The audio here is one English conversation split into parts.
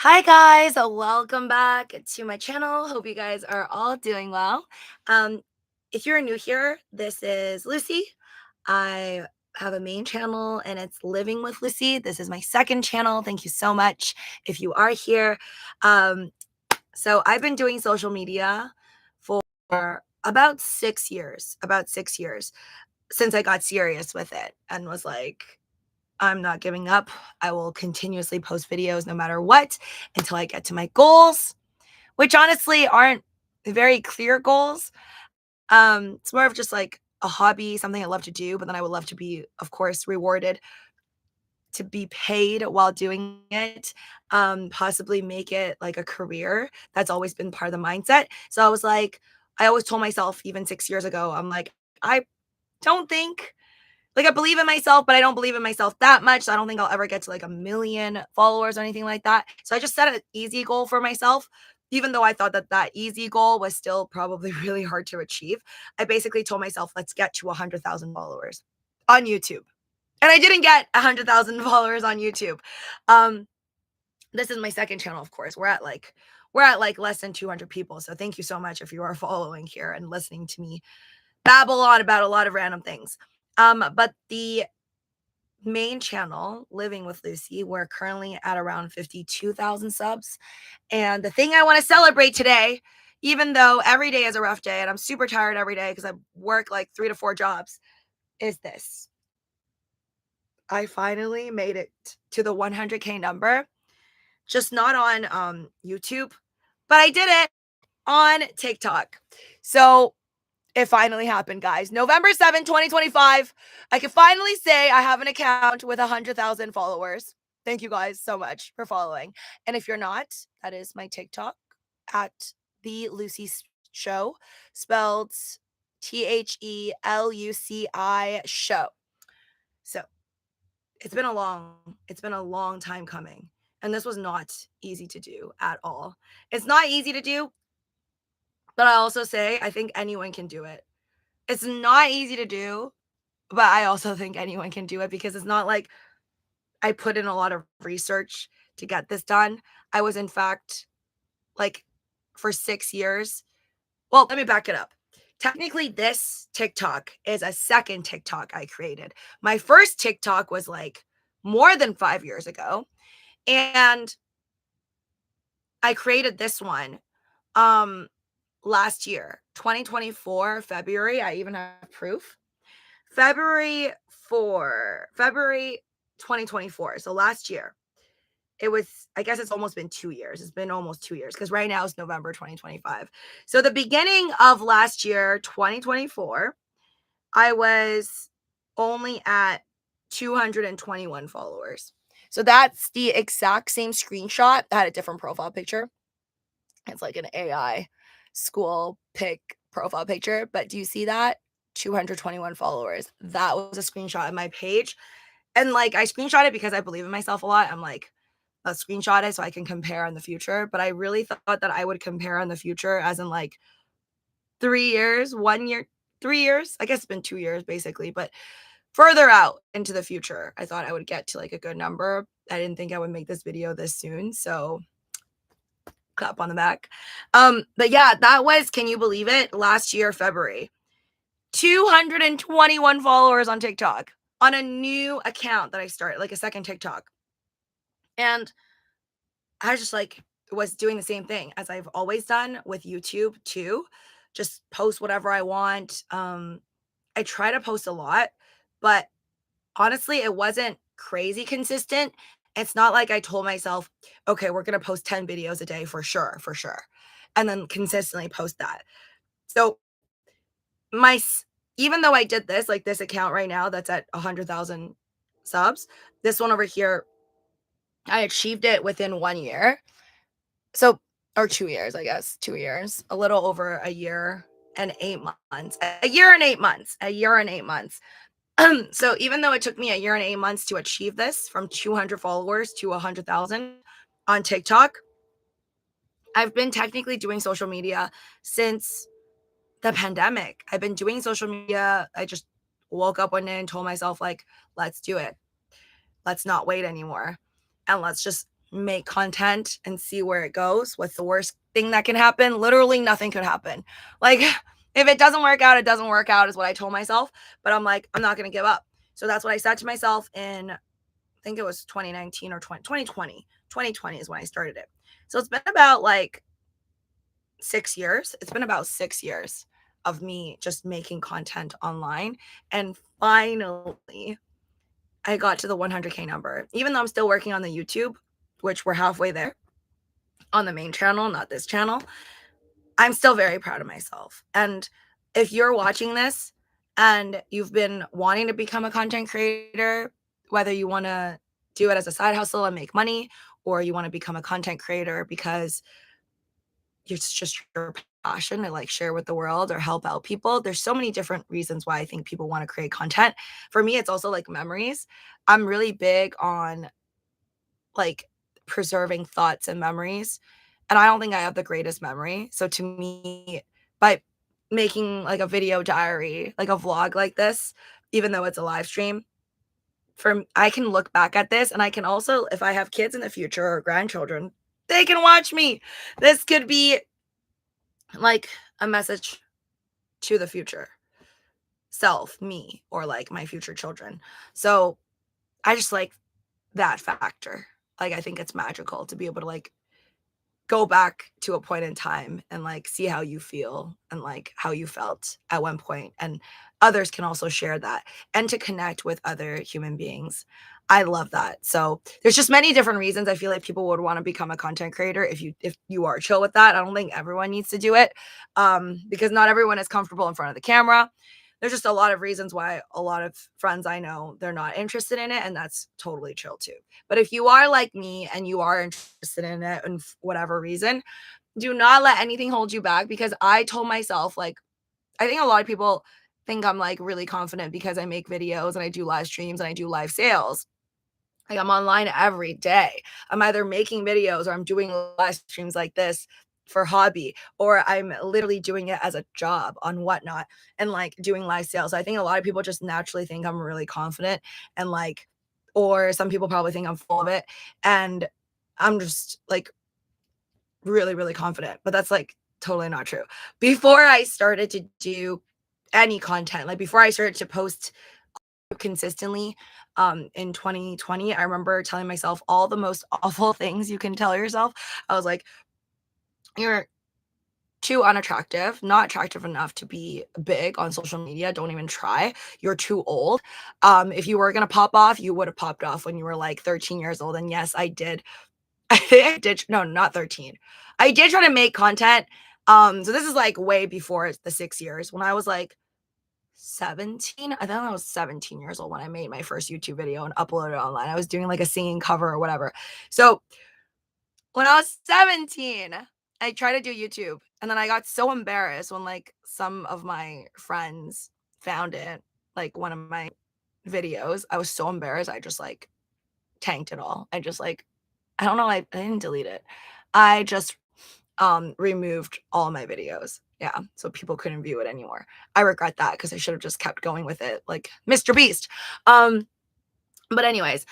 Hi guys, welcome back to my channel. Hope you guys are all doing well. Um, if you're new here, this is Lucy. I have a main channel and it's Living with Lucy. This is my second channel. Thank you so much if you are here. Um, so I've been doing social media for about 6 years since I got serious with it and was like, I'm not giving up. I will continuously post videos no matter what until I get to my goals, which honestly aren't very clear goals. It's more of just like a hobby, something I love to do, but then I would love to be, of course, rewarded to be paid while doing it, possibly make it like a career. That's always been part of the mindset. So I was like, I always told myself even 6 years ago, I'm like, I don't think like, I believe in myself, but I don't believe in myself that much. So I don't think I'll ever get to like 1 million followers or anything like that. So I just set an easy goal for myself, even though I thought that that easy goal was still probably really hard to achieve. I basically told myself, let's get to 100,000 followers on YouTube. And I didn't get 100,000 followers on YouTube. Um, this is my second channel, of course. We're at like less than 200 people. So thank you so much if you are following here and listening to me babble on about a lot of random things. But the main channel, Living with Lucy, we're currently at around 52,000 subs. And the thing I want to celebrate today, even though every day is a rough day and I'm super tired every day because I work like 3 to 4 jobs, is this. I finally made it to the 100K number, just not on YouTube, but I did it on TikTok. So it finally happened, guys. November 7, 2025. I can finally say I have an account with 100,000 followers. Thank you guys so much for following. And if you're not, that is my TikTok at the Lucy's Show, spelled THELUCI show. So it's been a long time coming. And this was not easy to do at all. It's not easy to do, but I also say I think anyone can do it. It's not easy to do, but I also think anyone can do it because it's not like I put in a lot of research to get this done. I was, in fact, like for 6 years. Well, let me back it up. Technically, this TikTok is a second TikTok I created. My first TikTok was like more than 5 years ago. And I created this one last year, 2024, February. I even have proof. February 2024. So last year. It was, I guess it's almost been 2 years. It's been almost 2 years because right now it's November 2025. So the beginning of last year, 2024, I was only at 221 followers. So that's the exact same screenshot. I had a different profile picture. It's like an AI school pic profile picture. But do you see that? 221 followers. That was a screenshot of my page. And like I screenshot it because I believe in myself a lot. I'm like, let's screenshot it so I can compare in the future. But I really thought that I would compare in the future as in like 3 years, 1 year, 3 years. I guess it's been 2 years basically, but further out into the future, I thought I would get to like a good number. I didn't think I would make this video this soon. So clap on the back. But yeah, that was, can you believe it? Last year, February, 221 followers on TikTok on a new account that I started, like a second TikTok. And I just like was doing the same thing as I've always done with YouTube too. Just post whatever I want. I try to post a lot, but honestly, it wasn't crazy consistent. It's not like I told myself, okay, we're going to post 10 videos a day for sure, for sure. And then consistently post that. So my even though I did this, like this account right now that's at 100,000 subs, this one over here, I achieved it within 1 year. So, or 2 years, I guess, 2 years, a little over a year and 8 months. A year and 8 months. A year and 8 months. So even though it took me a year and 8 months to achieve this from 200 followers to 100,000 on TikTok, I've been technically doing social media since the pandemic. I've been doing social media. I just woke up one day and told myself, like, let's do it. Let's not wait anymore. And let's just make content and see where it goes. What's the worst thing that can happen? Literally nothing could happen. Like, if it doesn't work out, it doesn't work out is what I told myself. But I'm like, I'm not going to give up. So that's what I said to myself in, I think it was 2019 or 2020. 2020 is when I started it. So it's been about like 6 years. It's been about 6 years of me just making content online. And finally, I got to the 100K number. Even though I'm still working on the YouTube, which we're halfway there on the main channel, not this channel, I'm still very proud of myself. And if you're watching this and you've been wanting to become a content creator, whether you want to do it as a side hustle and make money, or you want to become a content creator because it's just your passion to like share with the world or help out people. There's so many different reasons why I think people want to create content. For me, it's also like memories. I'm really big on like preserving thoughts and memories. And I don't think I have the greatest memory. So to me, by making like a video diary, like a vlog like this, even though it's a live stream, I can look back at this, and I can also, if I have kids in the future or grandchildren, they can watch me. This could be like a message to the future self, me, or like my future children. So I just like that factor. Like, I think it's magical to be able to like go back to a point in time and like see how you feel and like how you felt at one point, and others can also share that and to connect with other human beings. I love that. So there's just many different reasons I feel like people would want to become a content creator if you are chill with that. I don't think everyone needs to do it, because not everyone is comfortable in front of the camera. There's just a lot of reasons why a lot of friends I know, they're not interested in it, and that's totally chill too. But if you are like me and you are interested in it and whatever reason, do not let anything hold you back, because I told myself, like, I think a lot of people think I'm like really confident because I make videos and I do live streams and I do live sales. Like, I'm online every day. I'm either making videos or I'm doing live streams like this for hobby, or I'm literally doing it as a job on Whatnot and like doing live sales. I think a lot of people just naturally think I'm really confident and like, or some people probably think I'm full of it. And I'm just like really, really confident, but that's like totally not true. Before I started to do any content, like before I started to post consistently in 2020, I remember telling myself all the most awful things you can tell yourself. I was like, you're too unattractive, not attractive enough to be big on social media. Don't even try. You're too old. If you were gonna pop off, you would have popped off when you were like 13 years old. And yes, I did. I think I did. No, not 13. I did try to make content. So this is like way before the 6 years, when I was like 17. I think I was 17 years old when I made my first YouTube video and uploaded it online. I was doing like a singing cover or whatever. So when I was 17, I tried to do YouTube, and then I got so embarrassed when like some of my friends found it, like one of my videos. I was so embarrassed. I just like tanked it all. I just like, I don't know, I didn't delete it. I just removed all my videos. Yeah, so people couldn't view it anymore. I regret that because I should have just kept going with it like Mr. Beast. But anyways,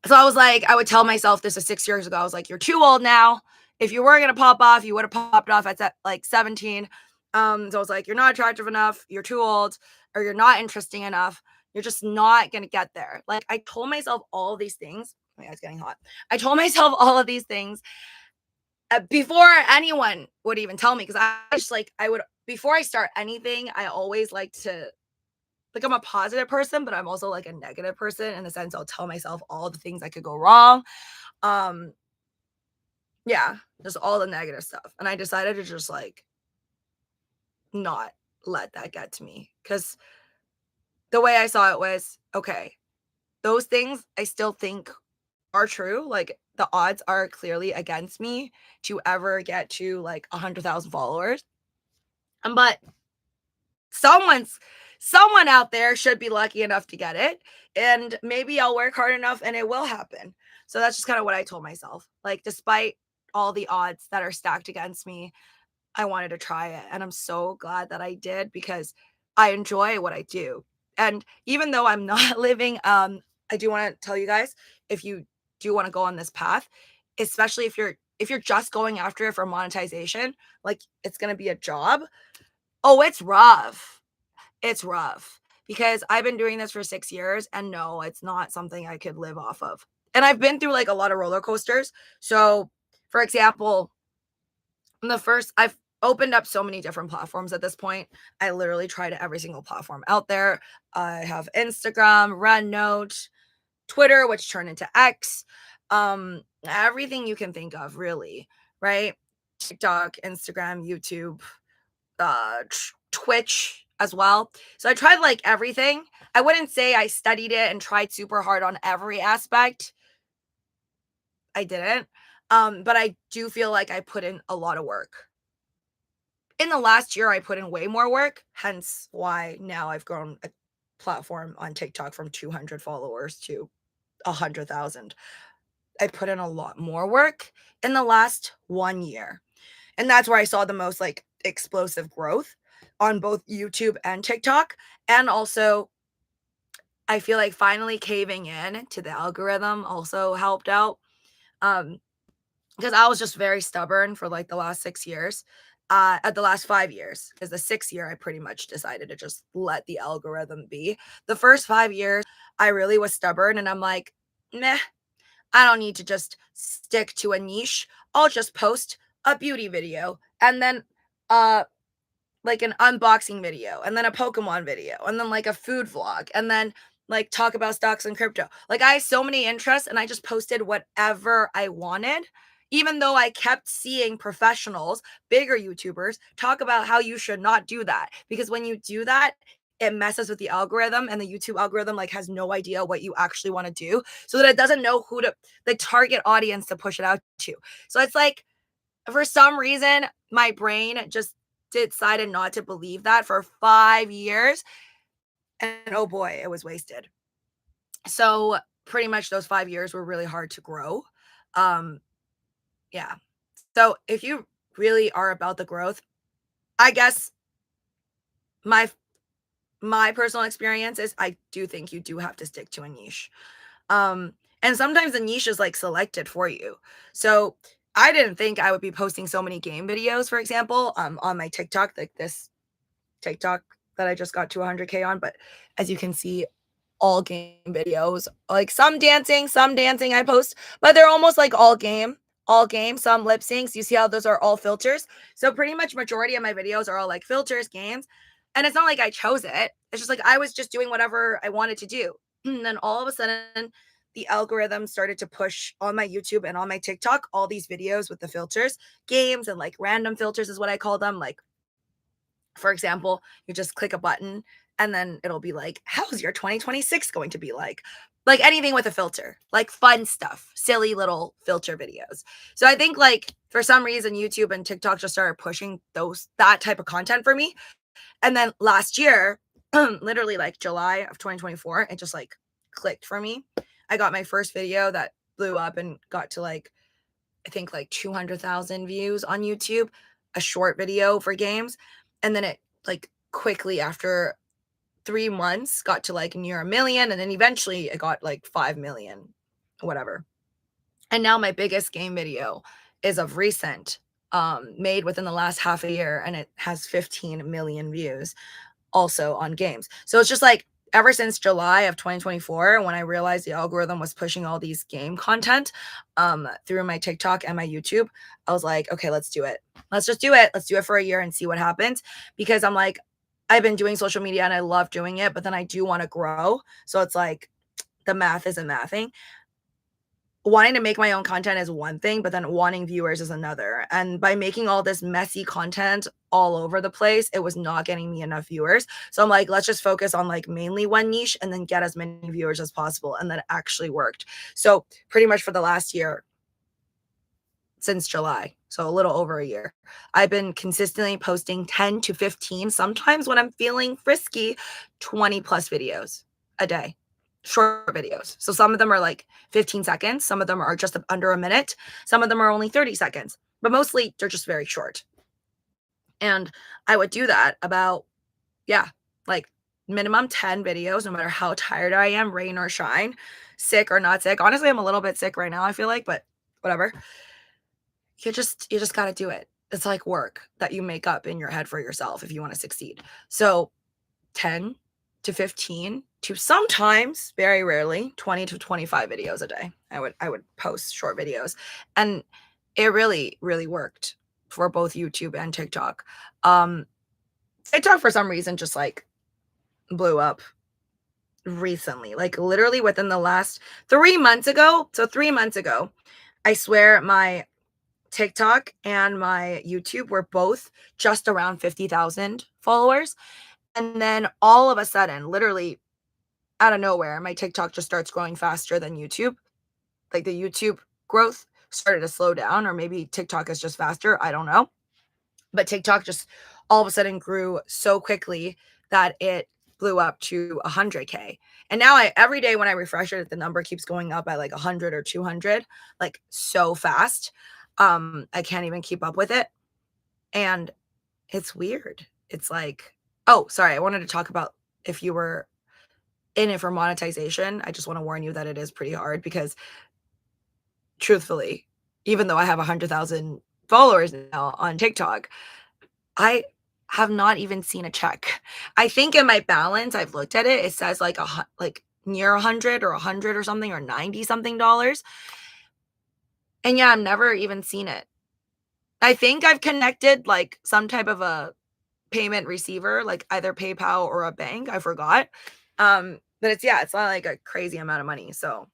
so I was like, I would tell myself this is 6 years ago. I was like, you're too old now. If you were gonna pop off, you would have popped off at like 17. So I was like, you're not attractive enough, you're too old, or you're not interesting enough. You're just not gonna get there. Like, I told myself all of these things. Oh, yeah, it's getting hot. I told myself all of these things before anyone would even tell me, because I just like, I would, before I start anything, I always like to, like, I'm a positive person, but I'm also like a negative person in the sense I'll tell myself all the things that could go wrong. Um, yeah, just all the negative stuff. And I decided to just like not let that get to me, because the way I saw it was, okay, those things I still think are true. Like, the odds are clearly against me to ever get to like 100,000 followers. But someone out there should be lucky enough to get it, and maybe I'll work hard enough and it will happen. So that's just kind of what I told myself. Like, despite all the odds that are stacked against me, I wanted to try it, and I'm so glad that I did, because I enjoy what I do. And even though I'm not living, I do want to tell you guys, if you do want to go on this path, especially if you're just going after it for monetization, like it's going to be a job. Oh, it's rough. It's rough because I've been doing this for 6 years and no, it's not something I could live off of. And I've been through like a lot of roller coasters. So, for example, I've opened up so many different platforms at this point. I literally tried every single platform out there. I have Instagram, RunNote, Twitter, which turned into X, everything you can think of, really, right? TikTok, Instagram, YouTube, Twitch as well. So I tried like everything. I wouldn't say I studied it and tried super hard on every aspect. I didn't. But I do feel like I put in a lot of work. In the last year, I put in way more work, hence why now I've grown a platform on TikTok from 200 followers to 100,000. I put in a lot more work in the last 1 year. And that's where I saw the most like explosive growth on both YouTube and TikTok. And also, I feel like finally caving in to the algorithm also helped out. Because I was just very stubborn for like the last 6 years. At the last 5 years, because the 6th year I pretty much decided to just let the algorithm be. The first 5 years, I really was stubborn, and I'm like, meh, I don't need to just stick to a niche. I'll just post a beauty video and then like an unboxing video and then a Pokemon video and then like a food vlog and then like talk about stocks and crypto. Like I have so many interests and I just posted whatever I wanted. Even though I kept seeing professionals, bigger YouTubers talk about how you should not do that because when you do that, it messes with the algorithm and the YouTube algorithm like has no idea what you actually want to do so that it doesn't know who to the target audience to push it out to. So it's like for some reason my brain just decided not to believe that for 5 years and oh boy, it was wasted. So pretty much those 5 years were really hard to grow. Um yeah. So if you really are about the growth, I guess my my personal experience is I do think you do have to stick to a niche. And sometimes the niche is like selected for you. So I didn't think I would be posting so many game videos, for example, on my TikTok, like this TikTok that I just got to 100K on. But as you can see, all game videos, like some dancing I post, but they're almost like all game, some lip syncs. You see how those are all filters. So pretty much majority of my videos are all like filters, games. And it's not like I chose it. It's just like I was just doing whatever I wanted to do. And then all of a sudden, the algorithm started to push on my YouTube and on my TikTok all these videos with the filters, games, and like random filters is what I call them. Like, for example, you just click a button and then it'll be like, how's your 2026 going to be like? Like anything with a filter, like fun stuff, silly little filter videos. So I think like for some reason YouTube and TikTok just started pushing that type of content for me. And then last year, literally like July of 2024, it just like clicked for me. I got my first video that blew up and got to like, I think like 200,000 views on YouTube, a short video for games. And then it like quickly after 3 months got to like near a million. And then eventually it got like 5 million, whatever. And now my biggest game video is of recent, made within the last half a year, and it has 15 million views also on games. So it's just like ever since July of 2024, when I realized the algorithm was pushing all these game content through my TikTok and my YouTube, I was like, okay, let's do it. Let's just do it. Let's do it for a year and see what happens. Because I'm like, I've been doing social media and I love doing it, but then I do want to grow. So it's like the math isn't mathing. Wanting to make my own content is one thing, but then wanting viewers is another. And by making all this messy content all over the place, it was not getting me enough viewers. So I'm like, let's just focus on like mainly one niche and then get as many viewers as possible. And that actually worked. So pretty much for the last year, since July, so a little over a year, I've been consistently posting 10 to 15, sometimes when I'm feeling frisky, 20 plus videos a day. Short videos. So some of them are like 15 seconds. Some of them are just under a minute. Some of them are only 30 seconds, but mostly they're just very short. And I would do that about, yeah, like minimum 10 videos, no matter how tired I am, rain or shine, sick or not sick. Honestly, I'm a little bit sick right now, I feel like, but whatever. You just got to do it. It's like work that you make up in your head for yourself if you want to succeed. So 10 to 15 to sometimes, very rarely, 20 to 25 videos a day. I would post short videos, and it really worked for both YouTube and TikTok. TikTok for some reason just like blew up recently, like literally within the last 3 months ago. So 3 months ago, I swear my TikTok and my YouTube were both just around 50,000 followers. And then all of a sudden, literally out of nowhere, my TikTok just starts growing faster than YouTube. Like the YouTube growth started to slow down, or maybe TikTok is just faster. I don't know. But TikTok just all of a sudden grew so quickly that it blew up to 100K. And now every day when I refresh it, the number keeps going up by like 100 or 200, like so fast. I can't even keep up with it. And it's weird. It's like, oh, sorry. I wanted to talk about if you were in it for monetization. I just want to warn you that it is pretty hard because truthfully, even though I have 100,000 followers now on TikTok, I have not even seen a check. I think in my balance, I've looked at it, it says like near 100 or 100 or something, or 90 something dollars. And yeah, I've never even seen it. I think I've connected like some type of a payment receiver, like either PayPal or a bank. I forgot. But it's not like a crazy amount of money. So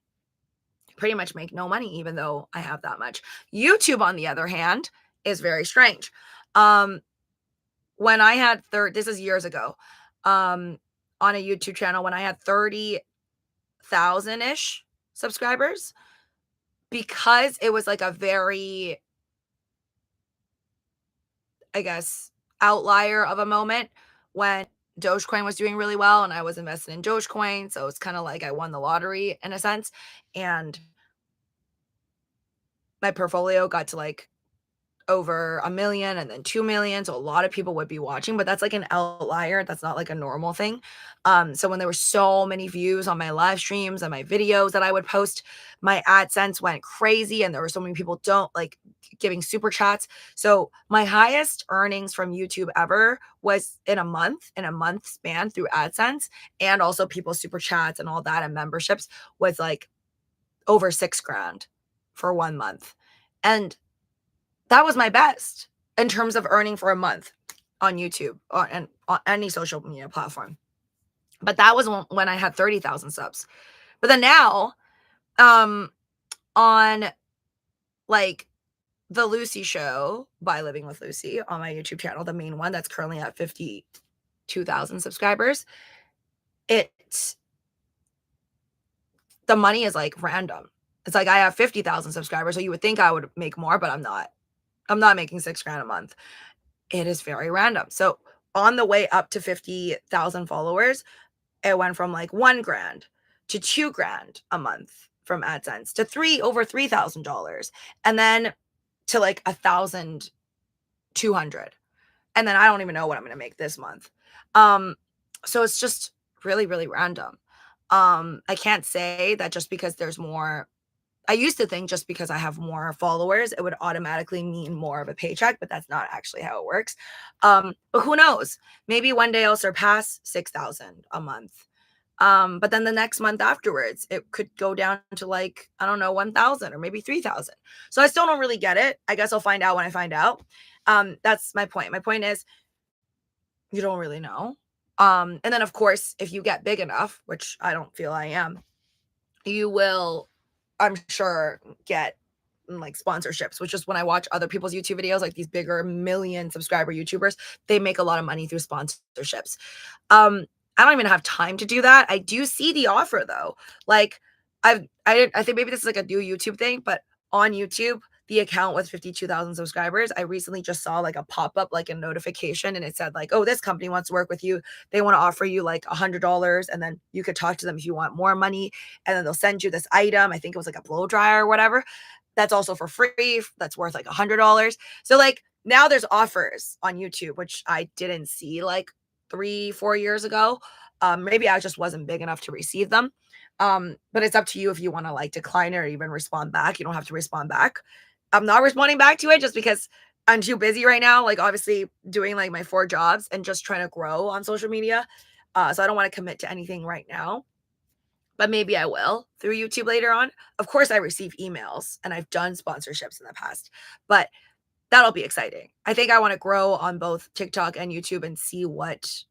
pretty much make no money, even though I have that much. YouTube, on the other hand, is very strange. When I had this is years ago, on a YouTube channel, when I had 30,000-ish subscribers, because it was like a very, I guess, outlier of a moment when Dogecoin was doing really well and I was invested in Dogecoin. So it's kind of like I won the lottery in a sense. And my portfolio got to like over 1 million and then 2 million. So a lot of people would be watching, but that's like an outlier. That's not like a normal thing. So when there were so many views on my live streams and my videos that I would post, my AdSense went crazy. And there were so many people giving super chats. So my highest earnings from YouTube ever was in a month span through AdSense, and also people's super chats and all that and memberships was like over 6 grand for 1 month. And that was my best in terms of earning for a month on YouTube and on any social media platform. But that was when I had 30,000 subs. But then now, on like the Luci Show by Living with Luci on my YouTube channel, the main one that's currently at 52,000 subscribers, the money is like random. It's like I have 50,000 subscribers, so you would think I would make more, but I'm not. I'm not making 6 grand a month. It is very random. So on the way up to 50,000 followers, it went from like 1 grand to 2 grand a month from AdSense to over $3,000, and then to like 1,200. And then I don't even know what I'm going to make this month. So it's just really random. I can't say that just because there's more. I used to think just because I have more followers, it would automatically mean more of a paycheck, but that's not actually how it works. But who knows? Maybe one day I'll surpass 6,000 a month. But then the next month afterwards, it could go down to like, I don't know, 1,000 or maybe 3,000. So I still don't really get it. I guess I'll find out when I find out. That's my point. My point is you don't really know. And then of course, if you get big enough, which I don't feel I am, you will, I'm sure, get like sponsorships, which is when I watch other people's YouTube videos, like these bigger million subscriber YouTubers, they make a lot of money through sponsorships. I don't even have time to do that. I do see the offer though. Like I think maybe this is like a new YouTube thing, but on YouTube, the account with 52,000 subscribers, I recently just saw like a pop-up, like a notification, and it said like, oh, this company wants to work with you. They want to offer you like $100, and then you could talk to them if you want more money, and then they'll send you this item. I think it was like a blow dryer or whatever. That's also for free. That's worth like $100. So like now there's offers on YouTube, which I didn't see like 3-4 years ago. Maybe I just wasn't big enough to receive them. But it's up to you if you want to like decline it or even respond back. You don't have to respond back. I'm not responding back to it just because I'm too busy right now, like obviously doing like my 4 jobs and just trying to grow on social media. So I don't want to commit to anything right now, but maybe I will through YouTube later on. Of course, I receive emails and I've done sponsorships in the past, but that'll be exciting. I think I want to grow on both TikTok and YouTube and see what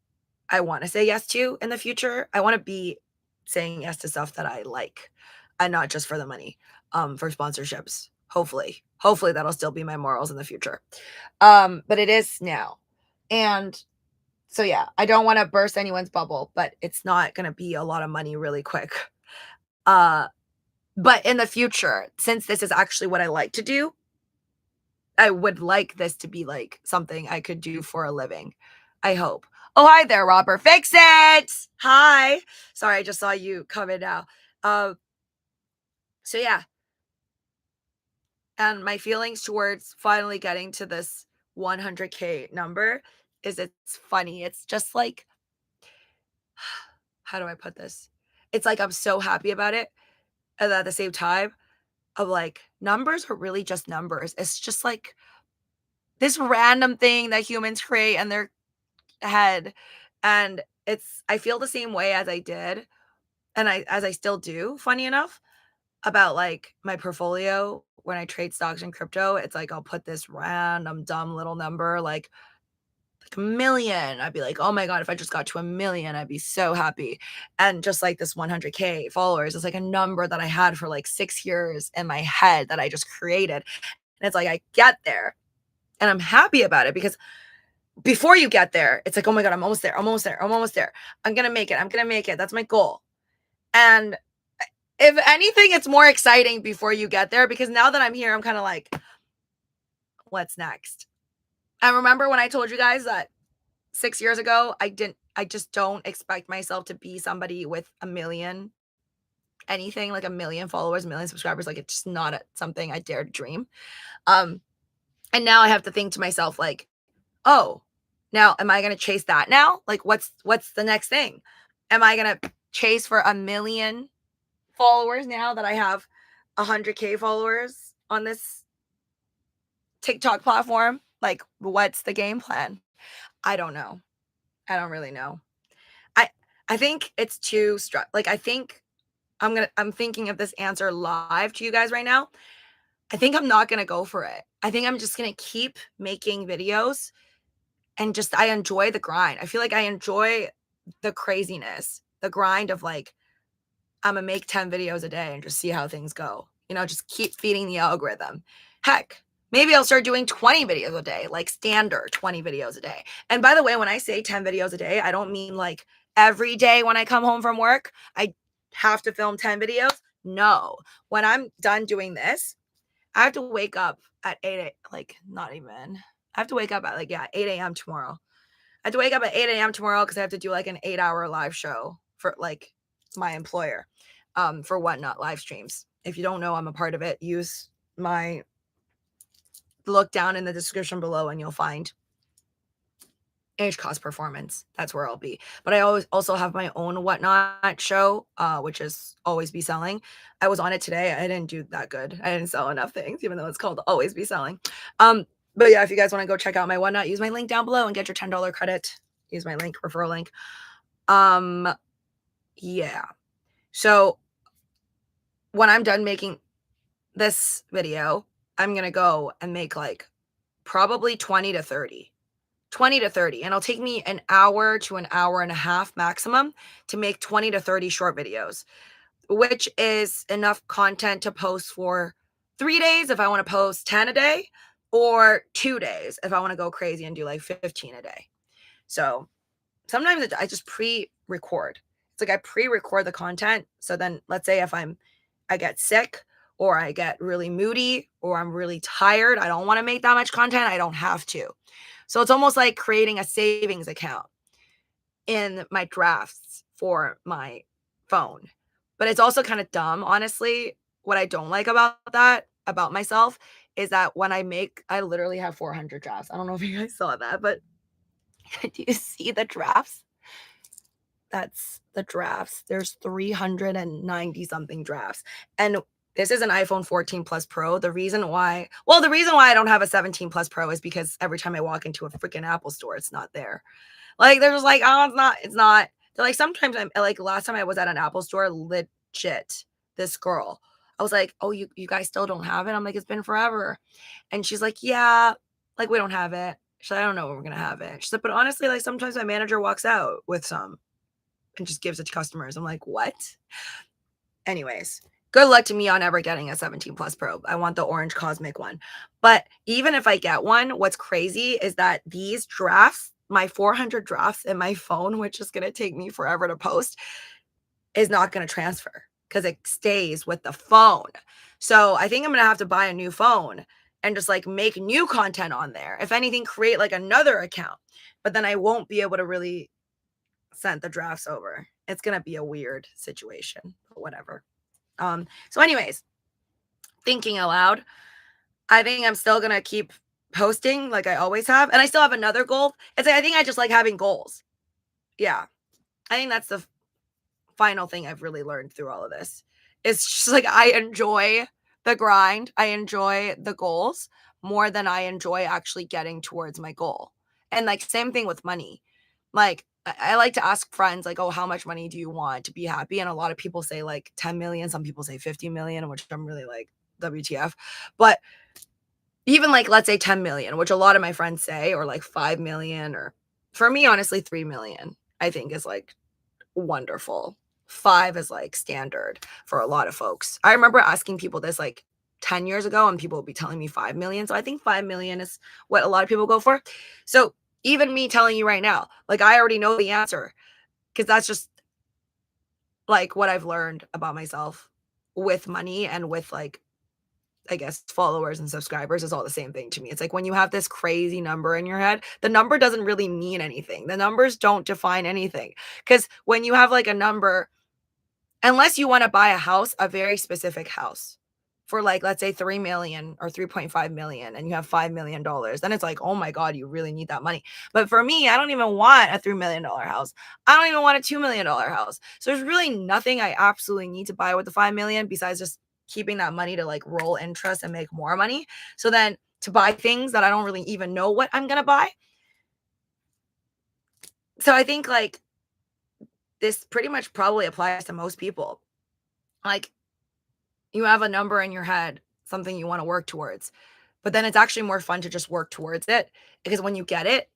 I want to say yes to in the future. I want to be saying yes to stuff that I like and not just for the money, for sponsorships. Hopefully that'll still be my morals in the future. But it is now. And so, yeah, I don't want to burst anyone's bubble, but it's not going to be a lot of money really quick. But in the future, since this is actually what I like to do, I would like this to be like something I could do for a living. I hope. Oh, hi there, Robert. Fix it. Hi. Sorry, I just saw you come in now. So yeah. And my feelings towards finally getting to this 100K number is it's funny. It's just like, how do I put this? It's like I'm so happy about it. And at the same time, of like, numbers are really just numbers. It's just like this random thing that humans create in their head. And I feel the same way as I did. And as I still do, funny enough, about like my portfolio when I trade stocks and crypto. It's like I'll put this random dumb little number like a million. I'd be like, oh my God, if I just got to 1 million, I'd be so happy. And just like this 100K followers is like a number that I had for like 6 years in my head that I just created. And it's like I get there and I'm happy about it because before you get there, it's like, oh my God, I'm almost there. I'm almost there. I'm almost there. I'm going to make it. I'm going to make it. That's my goal. And if anything, it's more exciting before you get there because now that I'm here, I'm kind of like, what's next? I remember when I told you guys that 6 years ago, I just don't expect myself to be somebody with 1 million, anything like 1 million followers, 1 million subscribers. Like it's just not something I dare to dream. And now I have to think to myself, like, oh, now am I going to chase that now? Like, what's the next thing? Am I going to chase for 1 million followers now that I have 100K followers on this TikTok platform? Like, what's the game plan? I don't know. I don't really know. I think it's too like I think I'm thinking of this answer live to you guys right now. I think I'm not gonna go for it. I think I'm just gonna keep making videos and just I enjoy the grind. I feel like I enjoy the craziness, the grind of like I'm gonna make 10 videos a day and just see how things go. You know, just keep feeding the algorithm. Heck, maybe I'll start doing 20 videos a day, like standard 20 videos a day. And by the way, when I say 10 videos a day, I don't mean like every day when I come home from work, I have to film 10 videos. No, when I'm done doing this, I have to wake up at 8, like not even, I have to wake up at like, yeah, 8 a.m. tomorrow. I have to wake up at 8 a.m. tomorrow because I have to do like an 8-hour live show for like my employer for Whatnot live streams. If you don't know, I'm a part of it. Use my look down in the description below and you'll find Hcostperformance. That's where I'll be. But I always also have my own Whatnot show, which is Always Be Selling. I was on it today. I didn't do that good. I didn't sell enough things, even though it's called Always Be Selling. But yeah, if you guys want to go check out my Whatnot, use my link down below and get your $10 credit. Use my link, referral link. Yeah. So when I'm done making this video, I'm going to go and make like probably 20 to 30. 20 to 30. And it'll take me an hour to an hour and a half maximum to make 20 to 30 short videos, which is enough content to post for 3 days if I want to post 10 a day, or 2 days if I want to go crazy and do like 15 a day. So sometimes I just pre-record. It's like I pre-record the content. So then let's say if I get sick or I get really moody or I'm really tired, I don't want to make that much content, I don't have to. So it's almost like creating a savings account in my drafts for my phone. But it's also kind of dumb, honestly. What I don't like about that, about myself, is that when I literally have 400 drafts. I don't know if you guys saw that, but do you see the drafts? That's the drafts. There's 390 something drafts. And this is an iPhone 14 Plus Pro. The reason why I don't have a 17 Plus Pro is because every time I walk into a freaking Apple store, it's not there. Like, they're just like, oh, it's not. They're like, sometimes I'm like, last time I was at an Apple store, legit, this girl, I was like, oh, you guys still don't have it? I'm like, it's been forever. And she's like, yeah, like, we don't have it. She's like, I don't know when we're going to have it. She's like, but honestly, like, sometimes my manager walks out with some and just gives it to customers. I'm like, what? Anyways, good luck to me on ever getting a 17 Plus Pro. I want the orange cosmic one. But even if I get one, what's crazy is that these drafts, my 400 drafts in my phone, which is going to take me forever to post, is not going to transfer because it stays with the phone. So I think I'm going to have to buy a new phone and just like make new content on there. If anything, create like another account, but then I won't be able to really send the drafts over. It's going to be a weird situation, but whatever. So anyways, thinking aloud, I think I'm still going to keep posting like I always have. And I still have another goal. It's like, I think I just like having goals. Yeah. I think that's the final thing I've really learned through all of this. It's just like, I enjoy the grind. I enjoy the goals more than I enjoy actually getting towards my goal. And like, same thing with money. Like, I like to ask friends, like, oh, how much money do you want to be happy? And a lot of people say like 10 million. Some people say 50 million, which I'm really like, WTF. But even like, let's say 10 million, which a lot of my friends say, or like 5 million, or for me, honestly, 3 million, I think is like wonderful. 5 is like standard for a lot of folks. I remember asking people this like 10 years ago, and people would be telling me 5 million. So I think 5 million is what a lot of people go for. So even me telling you right now, like, I already know the answer because that's just like what I've learned about myself with money and with like, I guess, followers and subscribers is all the same thing to me. It's like when you have this crazy number in your head, the number doesn't really mean anything. The numbers don't define anything. Because when you have like a number, unless you want to buy a house, a very specific house for like, let's say 3 million or 3.5 million, and you have $5 million, then it's like, oh my God, you really need that money. But for me, I don't even want a $3 million house. I don't even want a $2 million house. So there's really nothing I absolutely need to buy with the 5 million besides just keeping that money to like roll interest and make more money. So then to buy things that I don't really even know what I'm going to buy. So I think like this pretty much probably applies to most people. Like, you have a number in your head, something you want to work towards, but then it's actually more fun to just work towards it, because when you get it,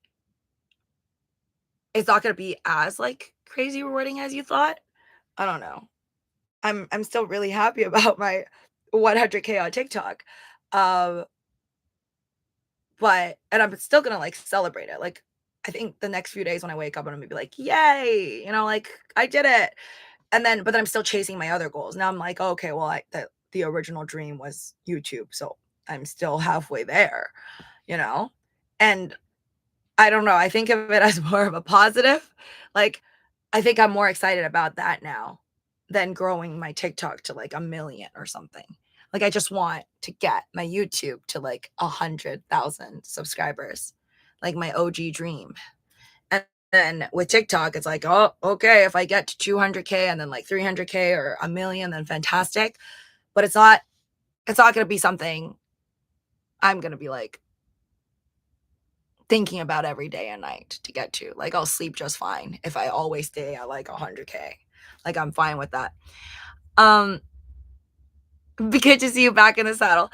it's not going to be as like crazy rewarding as you thought. I don't know. I'm still really happy about my 100K on TikTok. Um, and I'm still going to like celebrate it. Like, I think the next few days when I wake up, I'm going to be like, yay, like, I did it. But then I'm still chasing my other goals. Now I'm like, okay, well, the original dream was YouTube. So I'm still halfway there, and I don't know. I think of it as more of a positive. Like, I think I'm more excited about that now than growing my TikTok to like 1 million or something. Like, I just want to get my YouTube to like 100,000 subscribers, like my OG dream. And then with TikTok, it's like, oh, okay, if I get to 200K and then like 300K or 1 million, then fantastic. But it's not going to be something I'm going to be like thinking about every day and night to get to. Like, I'll sleep just fine if I always stay at like 100K. Like, I'm fine with that. Be good to see you back in the saddle.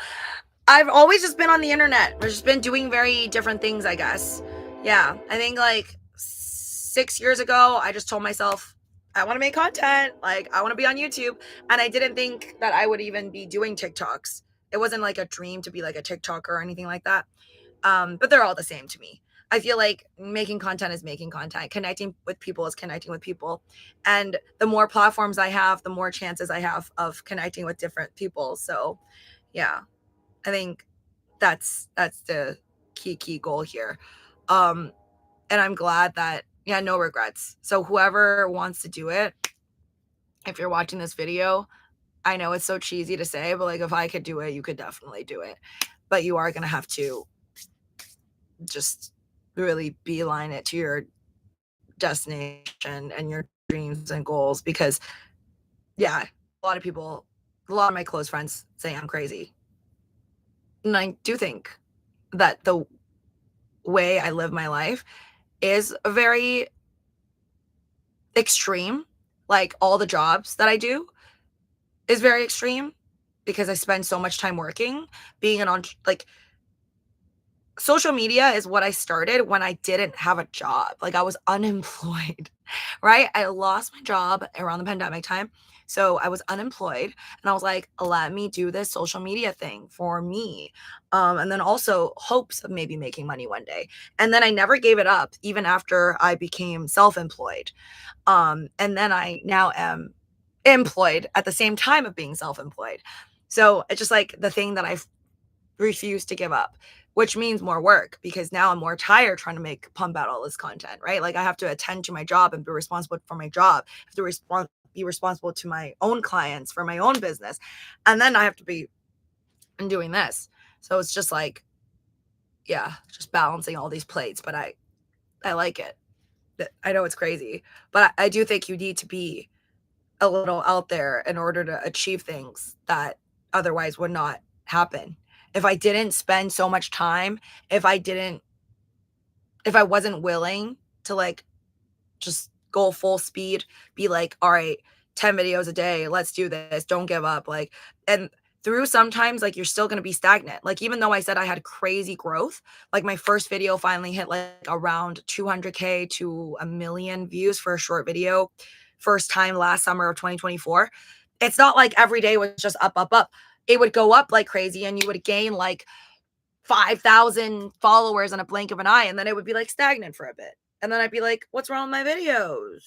I've always just been on the internet. I've just been doing very different things, I guess. Yeah, I think like 6 years ago, I just told myself, I want to make content. Like, I want to be on YouTube. And I didn't think that I would even be doing TikToks. It wasn't like a dream to be like a TikToker or anything like that. But they're all the same to me. I feel like making content is making content. Connecting with people is connecting with people. And the more platforms I have, the more chances I have of connecting with different people. So yeah, I think that's the key goal here. And I'm glad that, yeah, no regrets. So whoever wants to do it, if you're watching this video, I know it's so cheesy to say, but like, if I could do it, you could definitely do it. But you are going to have to just really beeline it to your destination and your dreams and goals because, yeah, a lot of my close friends say I'm crazy. And I do think that the way I live my life is very extreme. Like all the jobs that I do is very extreme because I spend so much time working, being like social media is what I started when I didn't have a job. Like I was unemployed, right? I lost my job around the pandemic time. So I was unemployed and I was like, let me do this social media thing for me. And then also hopes of maybe making money one day. And then I never gave it up, even after I became self-employed. And then I now am employed at the same time of being self-employed. So it's just like the thing that I refuse to give up, which means more work because now I'm more tired trying to pump out all this content, right? Like I have to attend to my job and be responsible for my job. I have to be responsible to my own clients for my own business. And then I have to be doing this. So it's just like, yeah, just balancing all these plates, but I like it. I know it's crazy, but I do think you need to be a little out there in order to achieve things that otherwise would not happen. If I didn't spend so much time, if I wasn't willing to like just go full speed, be like, all right, 10 videos a day, let's do this, don't give up. Like, and through sometimes like you're still going to be stagnant. Like, even though I said I had crazy growth, like my first video finally hit like around 200K to a million views for a short video, first time last summer of 2024. It's not like every day was just up, up, up. It would go up like crazy and you would gain like 5,000 followers in a blink of an eye. And then it would be like stagnant for a bit. And then I'd be like, what's wrong with my videos?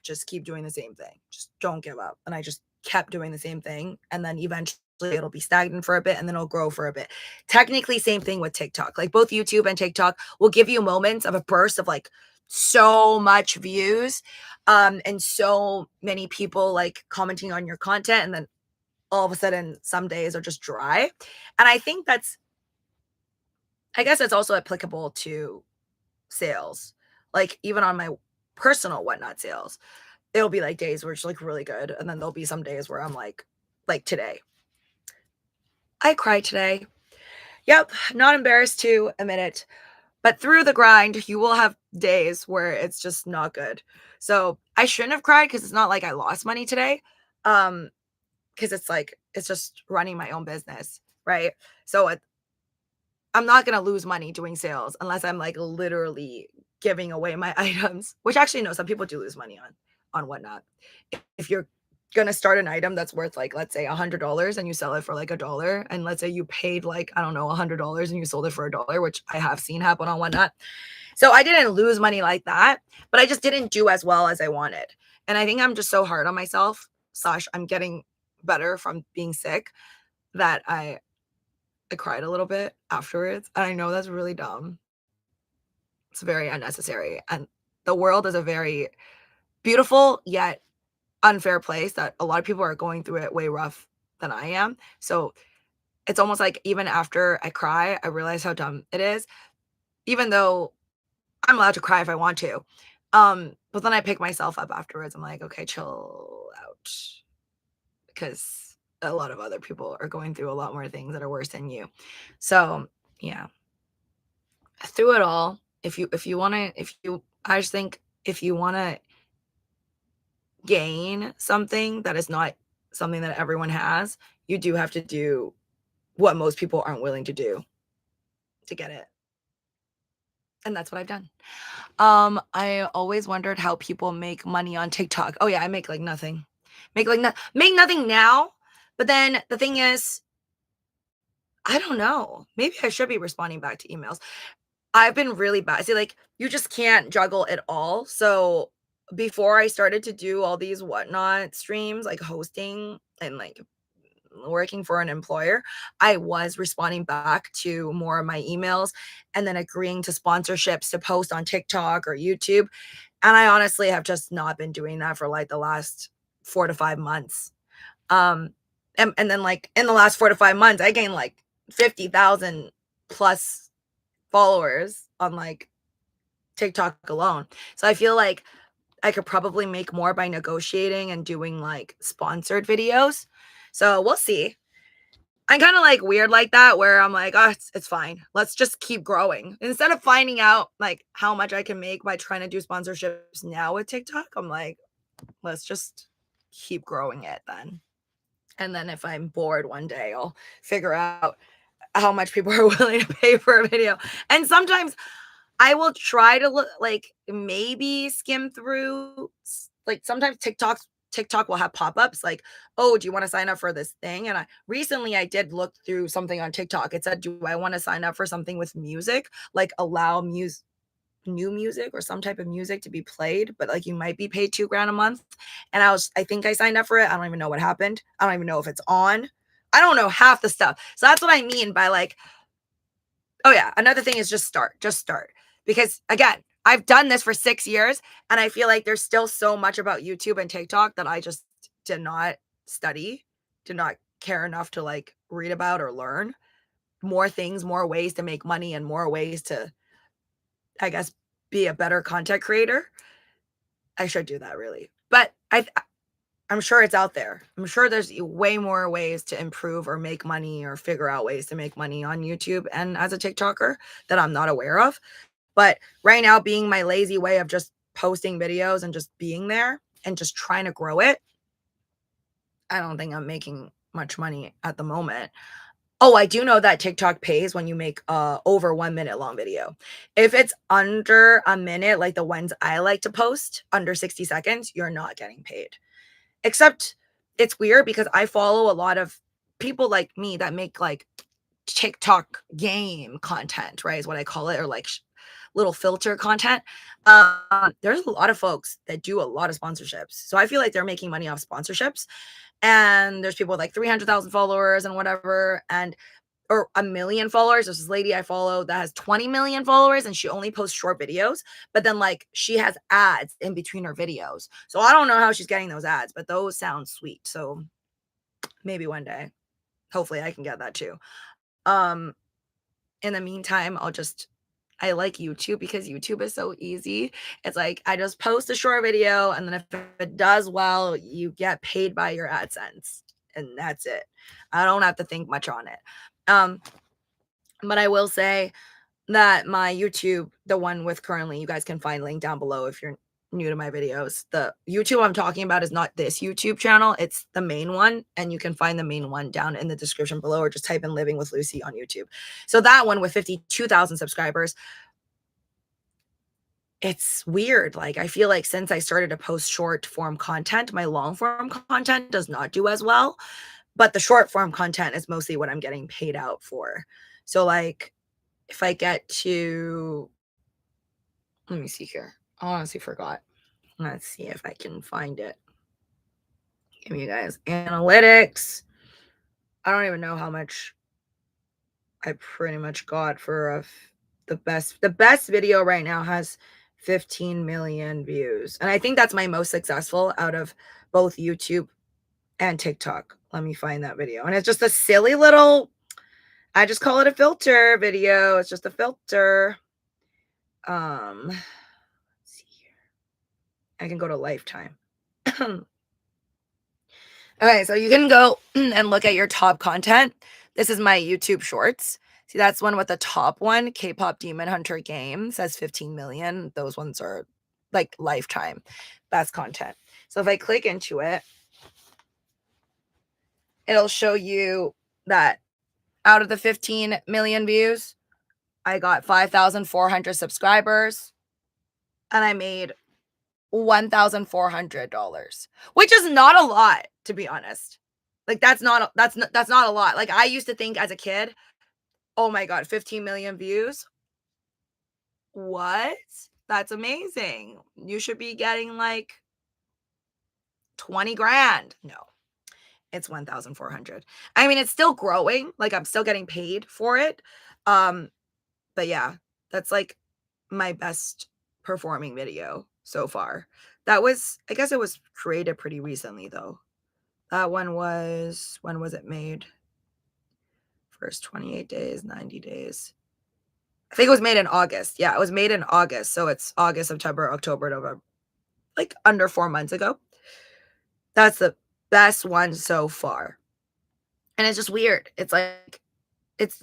Just keep doing the same thing. Just don't give up. And I just kept doing the same thing. And then eventually it'll be stagnant for a bit and then it'll grow for a bit. Technically, same thing with TikTok. Like both YouTube and TikTok will give you moments of a burst of like so much views and so many people like commenting on your content. And then all of a sudden, some days are just dry. And I think I guess it's also applicable to sales. Like even on my personal whatnot sales, it'll be like days where it's like really good. And then there'll be some days where I'm like today. I cried today. Yep. Not embarrassed to admit it. But through the grind, you will have days where it's just not good. So I shouldn't have cried because it's not like I lost money today. Because it's like, it's just running my own business. Right. So I'm not going to lose money doing sales unless I'm like literally giving away my items, which actually, no, some people do lose money on whatnot. If you're going to start an item that's worth like, let's say $100 and you sell it for like $1. And let's say you paid like, I don't know, $100 and you sold it for $1, which I have seen happen on whatnot. So I didn't lose money like that, but I just didn't do as well as I wanted. And I think I'm just so hard on myself, / I'm getting better from being sick that I cried a little bit afterwards. And I know that's really dumb. It's very unnecessary. And the world is a very beautiful yet unfair place that a lot of people are going through it way rough than I am. So it's almost like even after I cry, I realize how dumb it is, even though I'm allowed to cry if I want to. But then I pick myself up afterwards. I'm like, okay, chill out. Because a lot of other people are going through a lot more things that are worse than you. So yeah. Through it all, I just think if you want to gain something that is not something that everyone has, you do have to do what most people aren't willing to do to get it. And that's what I've done. I always wondered how people make money on TikTok. Oh yeah, I make like nothing. Make nothing now. But then the thing is, I don't know. Maybe I should be responding back to emails. I've been really bad. See, like, you just can't juggle it all. So before I started to do all these whatnot streams, like hosting and like working for an employer, I was responding back to more of my emails and then agreeing to sponsorships to post on TikTok or YouTube. And I honestly have just not been doing that for like the last 4 to 5 months. And then like in the last 4 to 5 months, I gained like 50,000 plus followers on like TikTok alone. So I feel like I could probably make more by negotiating and doing like sponsored videos. So we'll see. I'm kind of like weird like that where I'm like, oh, it's fine. Let's just keep growing. Instead of finding out like how much I can make by trying to do sponsorships now with TikTok, I'm like, let's just keep growing it then. And then if I'm bored one day, I'll figure out how much people are willing to pay for a video. And sometimes I will try to look like maybe skim through like sometimes TikTok will have pop-ups like, "Oh, do you want to sign up for this thing?" And I recently I did look through something on TikTok. It said, "Do I want to sign up for something with music? Like allow new music or some type of music to be played, but like you might be paid $2,000 a month." And I think I signed up for it. I don't even know what happened. I don't even know if it's on. I don't know half the stuff. So that's what I mean by like, oh yeah, another thing is just start. Because again, I've done this for 6 years and I feel like there's still so much about YouTube and TikTok that I just did not study, did not care enough to like read about or learn more things, more ways to make money and more ways to, I guess, be a better content creator. I should do that really. But I'm sure it's out there. I'm sure there's way more ways to improve or make money or figure out ways to make money on YouTube and as a TikToker that I'm not aware of. But right now, being my lazy way of just posting videos and just being there and just trying to grow it, I don't think I'm making much money at the moment. Oh, I do know that TikTok pays when you make over 1 minute long video. If it's under a minute, like the ones I like to post, under 60 seconds, you're not getting paid. Except it's weird because I follow a lot of people like me that make like TikTok game content, right? Is what I call it, or like little filter content. There's a lot of folks that do a lot of sponsorships. So I feel like they're making money off sponsorships. And there's people with like 300,000 followers and whatever, and or 1 million followers. There's this lady I follow that has 20 million followers and she only posts short videos, but then like she has ads in between her videos. So I don't know how she's getting those ads, but those sound sweet. So maybe one day, hopefully I can get that too. Um, in the meantime, I like YouTube because YouTube is so easy. It's like I just post a short video and then if it does well, you get paid by your AdSense and that's it. I don't have to think much on it. But I will say that my YouTube, the one with currently, you guys can find link down below if you're new to my videos. The YouTube I'm talking about is not this YouTube channel. It's the main one. And you can find the main one down in the description below or just type in Living with Lucy on YouTube. So that one with 52,000 subscribers, it's weird. Like I feel like since I started to post short form content, my long form content does not do as well. But the short form content is mostly what I'm getting paid out for. So like if I get to, let me see here. I honestly forgot. Let's see if I can find it. Give me you guys analytics. I don't even know how much I pretty much got for the best video right now has 15 million views. And I think that's my most successful out of both YouTube and TikTok. Let me find that video. And it's just a silly little, I just call it a filter video. It's just a filter. Let's see here. I can go to lifetime. Okay, so you can go and look at your top content. This is my YouTube shorts. See, that's one with the top one, K-pop Demon Hunter Game, says 15 million. Those ones are like lifetime best content. So if I click into it, it'll show you that out of the 15 million views, I got 5,400 subscribers and I made $1,400, which is not a lot, to be honest. Like that's not a lot. Like I used to think as a kid, oh my God, 15 million views. What? That's amazing. You should be getting like 20 grand. No, it's 1,400. I mean, it's still growing. Like I'm still getting paid for it. But yeah, that's like my best performing video so far. That was, I guess it was created pretty recently though. That one was, when was it made? First 28 days, 90 days. I think it was made in August. Yeah, it was made in August. So it's August, September, October, November. like under 4 months ago. That's the best one so far. And it's just weird. It's like it's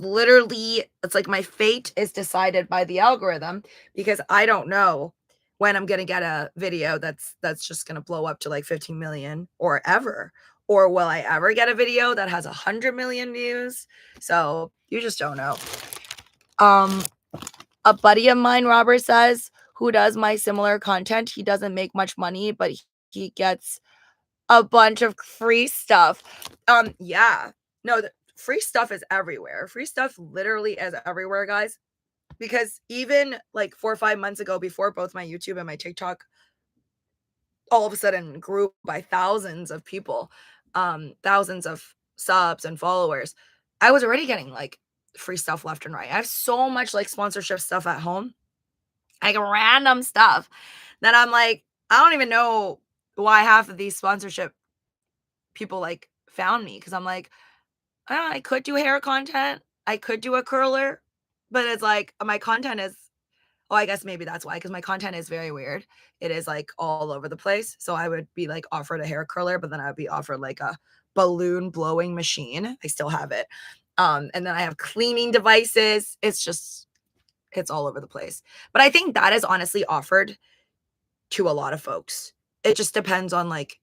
like my fate is decided by the algorithm because I don't know when I'm gonna get a video that's just gonna blow up to like 15 million or ever. Or will I ever get a video that has 100 million views? So you just don't know. A buddy of mine, Robert says, who does my similar content, he doesn't make much money, but he gets a bunch of free stuff. Yeah. No, the free stuff is everywhere. Free stuff literally is everywhere, guys. Because even like 4 or 5 months ago, before both my YouTube and my TikTok all of a sudden grew by thousands of people, thousands of subs and followers, I was already getting like free stuff left and right. I have so much like sponsorship stuff at home, like random stuff that I'm like, I don't even know why half of these sponsorship people like found me, because I'm like, I could do hair content, I could do a curler, but it's like my content is, oh, I guess maybe that's why, because my content is very weird. It is like all over the place. So I would be like offered a hair curler, but then I would be offered like a balloon blowing machine. I still have it. And then I have cleaning devices. It's all over the place. But I think that is honestly offered to a lot of folks. It just depends on like,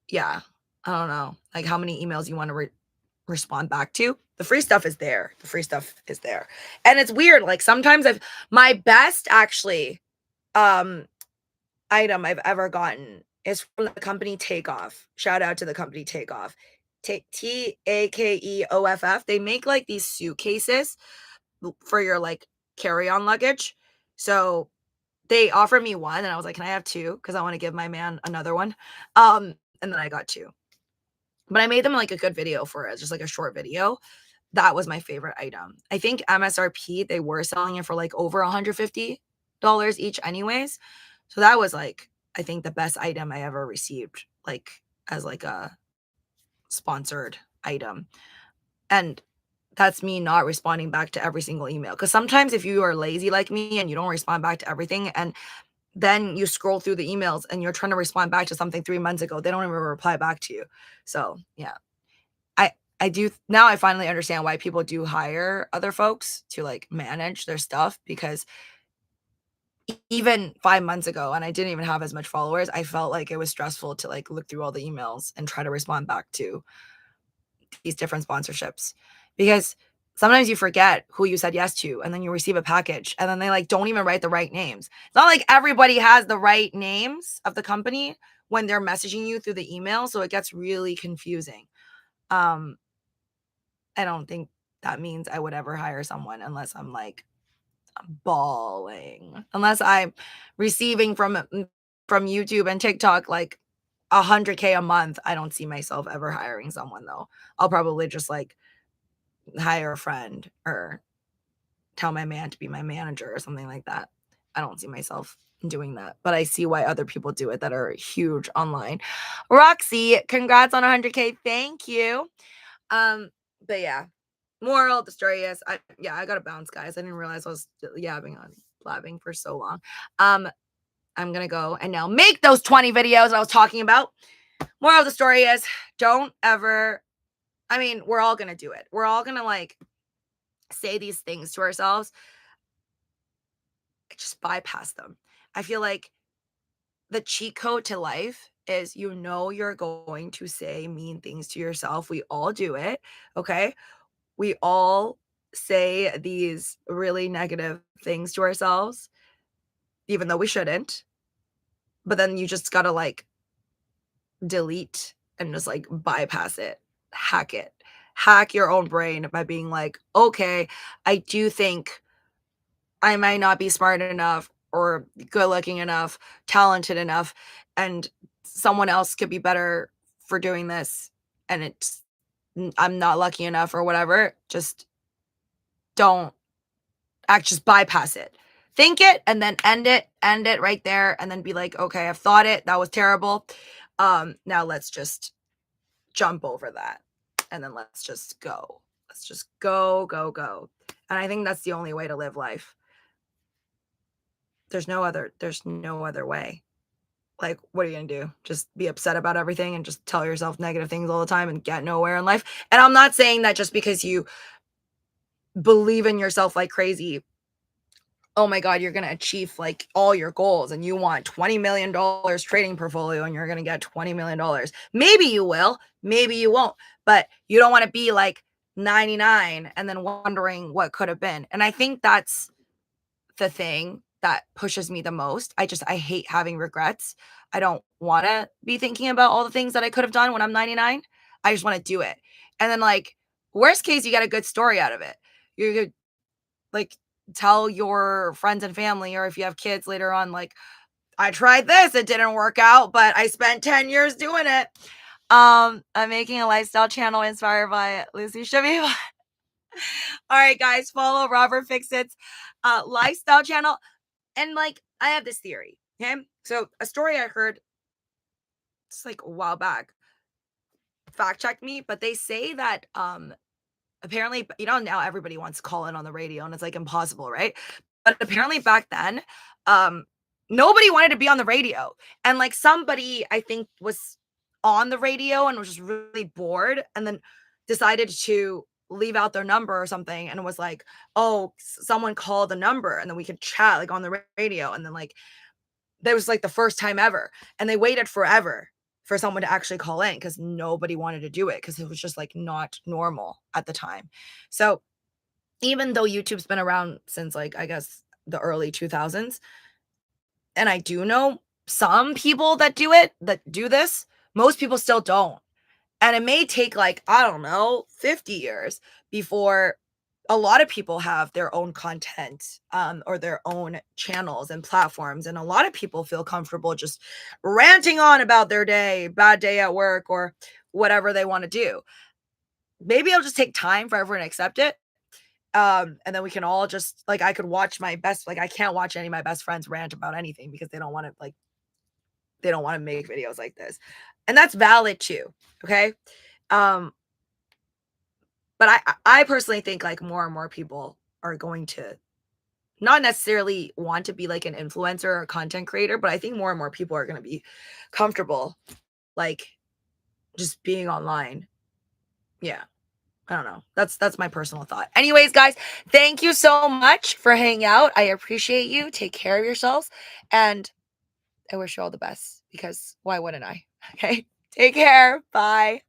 yeah, I don't know, like how many emails you want to respond back to. The free stuff is there. The free stuff is there. And it's weird. Like sometimes my best actually item I've ever gotten is from the company Takeoff. Shout out to the company Takeoff. Takeoff. They make like these suitcases for your like carry-on luggage. So they offered me one and I was like, can I have two? Because I want to give my man another one. And then I got two. But I made them like a good video for it, just like a short video. That was my favorite item. I think MSRP, they were selling it for like over $150 each anyways. So that was like, I think the best item I ever received, like as like a sponsored item. And that's me not responding back to every single email. Because sometimes if you are lazy like me and you don't respond back to everything, and then you scroll through the emails and you're trying to respond back to something 3 months ago, they don't even reply back to you. So yeah, I do now. I finally understand why people do hire other folks to like manage their stuff, because even 5 months ago, and I didn't even have as much followers, I felt like it was stressful to like look through all the emails and try to respond back to these different sponsorships, because sometimes you forget who you said yes to, and then you receive a package and then they like don't even write the right names. It's not like everybody has the right names of the company when they're messaging you through the email, so it gets really confusing. I don't think that means I would ever hire someone unless I'm like bawling, unless I'm receiving from YouTube and TikTok like 100K a month. I don't see myself ever hiring someone though. I'll probably just like hire a friend or tell my man to be my manager or something like that. I don't see myself doing that, but I see why other people do it that are huge online. Roxy, congrats on 100K. Thank you. But yeah, moral of the story is, I gotta bounce, guys. I didn't realize I was blabbing for so long. I'm gonna go and now make those 20 videos I was talking about. Moral of the story is, don't ever, I mean, we're all gonna do it. We're all gonna like say these things to ourselves. Just bypass them. I feel like the cheat code to life is, you're going to say mean things to yourself. We all do it. Okay. We all say these really negative things to ourselves, even though we shouldn't. But then you just gotta like delete and just like bypass it, hack it, hack your own brain by being like, okay, I do think I might not be smart enough or good looking enough, talented enough, and someone else could be better for doing this. And I'm not lucky enough or whatever. Just don't just bypass it. Think it and then end it right there, and then be like, okay, I've thought it. That was terrible. Now let's just jump over that. And then let's just go. Let's just go, go, go. And I think that's the only way to live life. There's no other way. Like, what are you gonna do? Just be upset about everything and just tell yourself negative things all the time and get nowhere in life? And I'm not saying that just because you believe in yourself like crazy, oh my God, you're gonna achieve like all your goals and you want $20 million trading portfolio and you're gonna get $20 million. Maybe you will, maybe you won't, but you don't want to be like 99 and then wondering what could have been. And I think that's the thing that pushes me the most. I hate having regrets. I don't want to be thinking about all the things that I could have done when I'm 99. I just want to do it. And then like worst case, you get a good story out of it. You could like tell your friends and family, or if you have kids later on, like, I tried this, it didn't work out, but I spent 10 years doing it. I'm making a lifestyle channel inspired by Lucy Chubby. All right, guys, follow Robert Fixit's lifestyle channel. And like, I have this theory. Okay. So a story I heard just like a while back, fact check me, but they say that apparently, now everybody wants to call in on the radio and it's like impossible, right? But apparently back then, um, nobody wanted to be on the radio. And like somebody, I think, was on the radio and was just really bored and then decided to leave out their number or something and was like, oh, someone called the number and then we could chat like on the radio. And then like that was like the first time ever. And they waited forever for someone to actually call in because nobody wanted to do it because it was just like not normal at the time. So even though YouTube's been around since like I guess the early 2000s, and I do know some people that do this, most people still don't. And it may take like, I don't know, 50 years before a lot of people have their own content or their own channels and platforms. And a lot of people feel comfortable just ranting on about their day, bad day at work, or whatever they want to do. Maybe it'll just take time for everyone to accept it. And then we can all just like, I could watch my best, like I can't watch any of my best friends rant about anything because they don't want to like, they don't want to make videos like this. And that's valid too. Okay. Um, but I personally think like more and more people are going to not necessarily want to be like an influencer or content creator, but I think more and more people are going to be comfortable like just being online. Yeah. I don't know. That's my personal thought. Anyways, guys, thank you so much for hanging out. I appreciate you. Take care of yourselves and I wish you all the best because why wouldn't I? Okay. Take care. Bye.